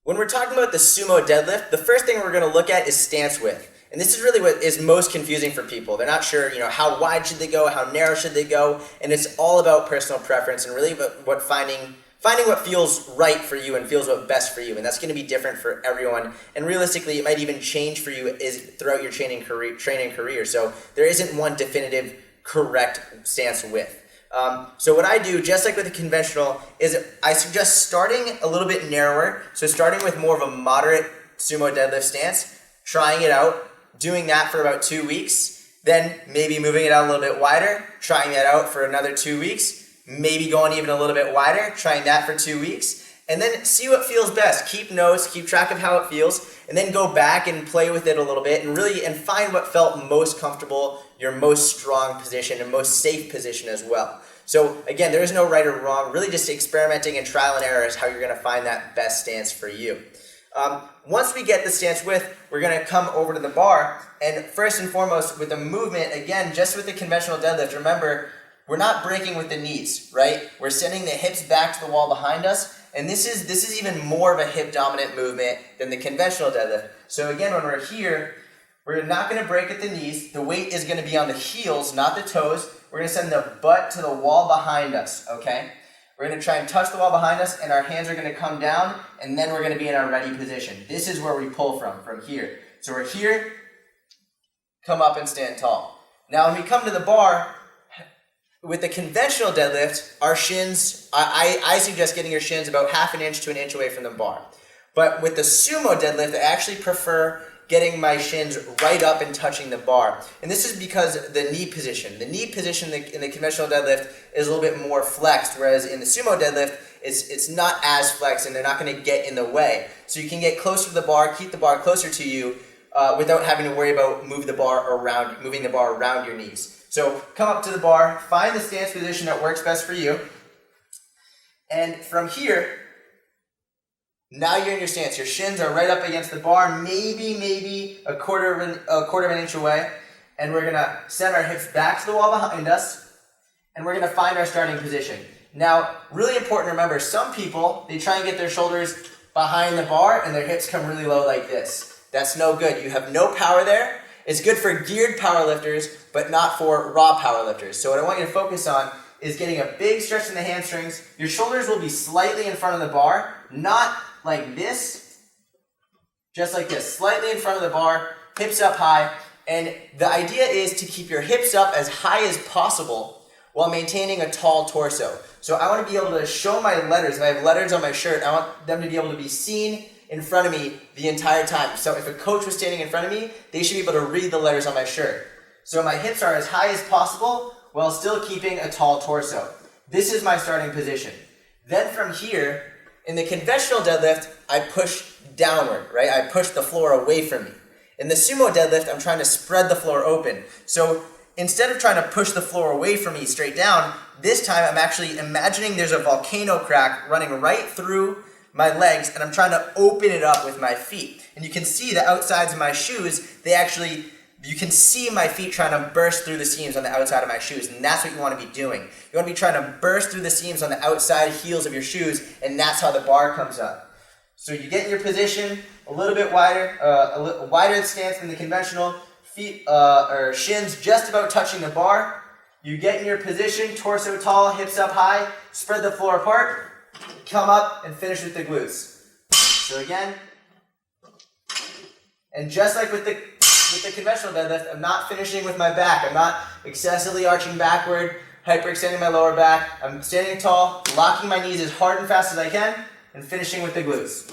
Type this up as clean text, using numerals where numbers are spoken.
When we're talking about the sumo deadlift, the first thing we're going to look at is stance width. And this is really what is most confusing for people. They're not sure, how wide should they go, how narrow should they go, and it's all about personal preference and really about finding what feels right for you and feels what best for you. And that's going to be different for everyone. And realistically, it might even change for you throughout your training career. So there isn't one definitive correct stance width. So what I do, just like with the conventional, is I suggest starting a little bit narrower. So starting with more of a moderate sumo deadlift stance, trying it out, doing that for about 2 weeks, then maybe moving it out a little bit wider, trying that out for another 2 weeks, maybe going even a little bit wider, trying that for 2 weeks, and then see what feels best. Keep notes, keep track of how it feels, and then go back and play with it a little bit and find what felt most comfortable, your most strong position and most safe position as well. So again, there is no right or wrong, really just experimenting and trial and error is how you're going to find that best stance for you. Once we get the stance width, we're going to come over to the bar, and first and foremost with the movement, again, just with the conventional deadlift, remember, we're not breaking with the knees, right? We're sending the hips back to the wall behind us, and this is even more of a hip dominant movement than the conventional deadlift. So again, when we're here, we're not going to break at the knees. The weight is going to be on the heels, not the toes. We're going to send the butt to the wall behind us, okay? We're going to try and touch the wall behind us, and our hands are going to come down, and then we're going to be in our ready position. This is where we pull from here. So we're here, come up and stand tall. Now when we come to the bar, with the conventional deadlift, our shins, I suggest getting your shins about 1/2 inch to 1 inch away from the bar. But with the sumo deadlift, I actually prefer getting my shins right up and touching the bar. And this is because the knee position. The knee position in the conventional deadlift is a little bit more flexed, whereas in the sumo deadlift, it's not as flexed and they're not going to get in the way. So you can get closer to the bar, keep the bar closer to you without having to worry about moving the bar around your knees. So come up to the bar, find the stance position that works best for you, and from here, now you're in your stance. Your shins are right up against the bar, maybe a quarter of an inch away, and we're gonna send our hips back to the wall behind us, and we're gonna find our starting position. Now, really important to remember, some people, they try and get their shoulders behind the bar and their hips come really low like this. That's no good. You have no power there. It's good for geared powerlifters, but not for raw powerlifters. So what I want you to focus on is getting a big stretch in the hamstrings. Your shoulders will be slightly in front of the bar, not like this, just like this, slightly in front of the bar, hips up high, and the idea is to keep your hips up as high as possible while maintaining a tall torso. So I want to be able to show my letters. If I have letters on my shirt, I want them to be able to be seen in front of me the entire time. So if a coach was standing in front of me, they should be able to read the letters on my shirt. So my hips are as high as possible while still keeping a tall torso. This is my starting position. Then from here, in the conventional deadlift, I push downward, right? I push the floor away from me. In the sumo deadlift, I'm trying to spread the floor open. So instead of trying to push the floor away from me straight down, this time I'm actually imagining there's a volcano crack running right through my legs, and I'm trying to open it up with my feet. And you can see the outsides of my shoes, you can see my feet trying to burst through the seams on the outside of my shoes, and that's what you want to be doing. You want to be trying to burst through the seams on the outside heels of your shoes, and that's how the bar comes up. So you get in your position, a little bit wider, a little wider stance than the conventional, feet or shins just about touching the bar. You get in your position, torso tall, hips up high, spread the floor apart, come up and finish with the glutes. So again, and just like with the conventional deadlift, I'm not finishing with my back. I'm not excessively arching backward, hyperextending my lower back. I'm standing tall, locking my knees as hard and fast as I can, and finishing with the glutes.